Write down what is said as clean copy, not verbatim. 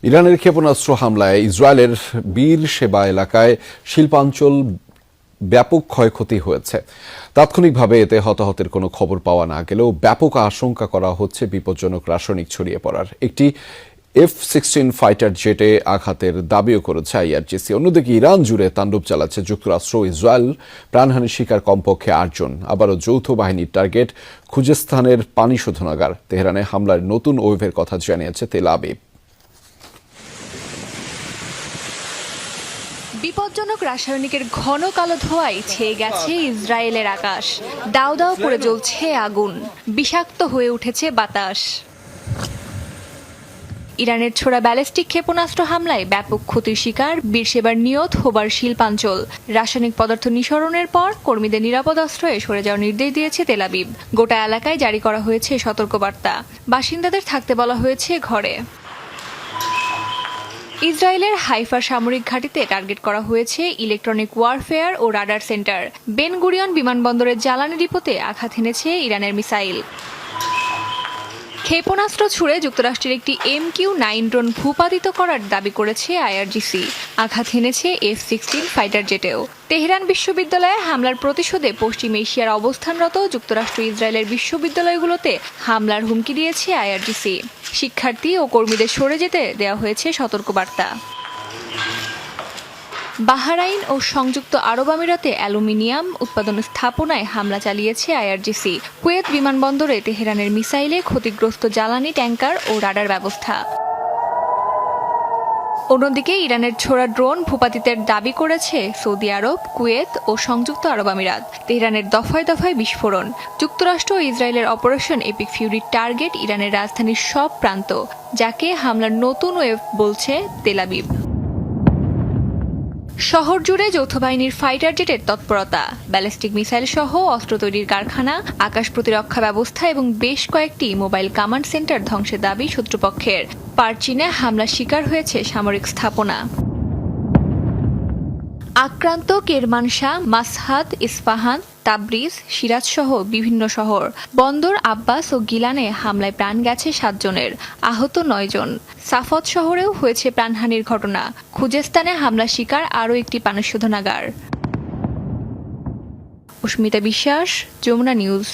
ইরানের ক্ষেপণাস্ত্র হামলায় ইসরায়েলের বীর সেবা এলাকায় শিল্পাঞ্চল ব্যাপক ক্ষয়ক্ষতি হয়েছে। তাৎক্ষণিকভাবে এতে হতাহতের কোনো খবর পাওয়া না গেলেও ব্যাপক আশঙ্কা করা হচ্ছে বিপজ্জনক রাসায়নিক ছড়িয়ে পড়ার। একটি F-16 ফাইটার জেটে আঘাতের দাবিও করেছে IRGC। অন্যদিকে ইরান জুড়ে তাণ্ডব চালাচ্ছে যুক্তরাষ্ট্র ও ইসরায়েল। প্রাণহানির শিকার কমপক্ষে 8 জন। আবারও যৌথ বাহিনীর টার্গেট খুজেস্তানের পানি শোধনাগার। তেহরানে হামলার নতুন ওয়েভের কথা জানিয়েছে তেল আবিব। বিপজ্জনক রাসায়নিকের ঘন কালো ধোঁয়ায় ছেয়ে গেছে ইসরায়েলের আকাশ। দাউ দাউ করে জ্বলছে আগুন, বিষাক্ত হয়ে উঠেছে বাতাস। ইরানের ছোড়া ব্যালিস্টিক ক্ষেপণাস্ত্র হামলায় ব্যাপক ক্ষতির শিকার বীরসেবার নিয়ত হোবার শিল্পাঞ্চল। রাসায়নিক পদার্থ নিঃসরণের পর কর্মীদের নিরাপদ আশ্রয়ে সরে যাওয়ার নির্দেশ দিয়েছে তেল আবিব। গোটা এলাকায় জারি করা হয়েছে সতর্কবার্তা। বাসিন্দাদের থাকতে বলা হয়েছে ঘরে। ইসরায়েলের হাইফা সামরিক ঘাঁটিতে টার্গেট করা হয়েছে ইলেকট্রনিক ওয়ারফেয়ার ও রাডার সেন্টার। বেন গুরিয়ন বিমানবন্দরের জ্বালানি ডিপোতে আঘাত হেনেছে ইরানের মিসাইল। ক্ষেপণাস্ত্র ছুড়ে যুক্তরাষ্ট্রের একটি MQ-9 ড্রোন ভূপাতিত করার দাবি করেছে IRGC। আঘাত হেনেছে F-16 ফাইটার জেটেও। তেহরান বিশ্ববিদ্যালয়ে হামলার প্রতিশোধে পশ্চিম এশিয়ার অবস্থানরত যুক্তরাষ্ট্র ইসরায়েলের বিশ্ববিদ্যালয়গুলোতে হামলার হুমকি দিয়েছে IRGC। শিক্ষার্থী ও কর্মীদের সরে যেতে দেওয়া হয়েছে সতর্কবার্তা। বাহরাইন ও সংযুক্ত আরব আমিরাতে অ্যালুমিনিয়াম উৎপাদন স্থাপনায় হামলা চালিয়েছে IRGC। কুয়েত বিমানবন্দরে তেহরানের মিসাইলে ক্ষতিগ্রস্ত জ্বালানি ট্যাঙ্কার ও রাডার ব্যবস্থা। অন্যদিকে ইরানের ছোড়া ড্রোন ভূপাতিতের দাবি করেছে সৌদি আরব, কুয়েত ও সংযুক্ত আরব আমিরাত। তেহরানের দফায় দফায় বিস্ফোরণ। যুক্তরাষ্ট্র ও ইসরায়েলের অপারেশন এপিক ফিউরির টার্গেট ইরানের রাজধানীর সব প্রান্ত, যাকে হামলার নতুন ওয়েভ বলছে তেল আবিব। শহর জুড়ে যৌথ বাহিনীর ফাইটার জেটের তৎপরতা। ব্যালিস্টিক মিসাইল সহ অস্ত্র তৈরির কারখানা, আকাশ প্রতিরক্ষা ব্যবস্থা এবং বেশ কয়েকটি মোবাইল কমান্ড সেন্টার ধ্বংসের দাবি শত্রুপক্ষের। পারচিনে হামলার শিকার হয়েছে সামরিক স্থাপনা। আক্রান্ত কেরমানশাহ, মাসহাদ, ইস্পাহান, তাবরিজ, সিরাজ সহ বিভিন্ন শহর। বন্দর আব্বাস ও গিলানে হামলায় প্রাণ গেছে 7 জনের, আহত 9 জন। সাফত শহরেও হয়েছে প্রাণহানির ঘটনা। খুজেস্তানে হামলার শিকার আরও একটি পানি শোধনাগার। অস্মিতা বিশ্বাস, যমুনা নিউজ।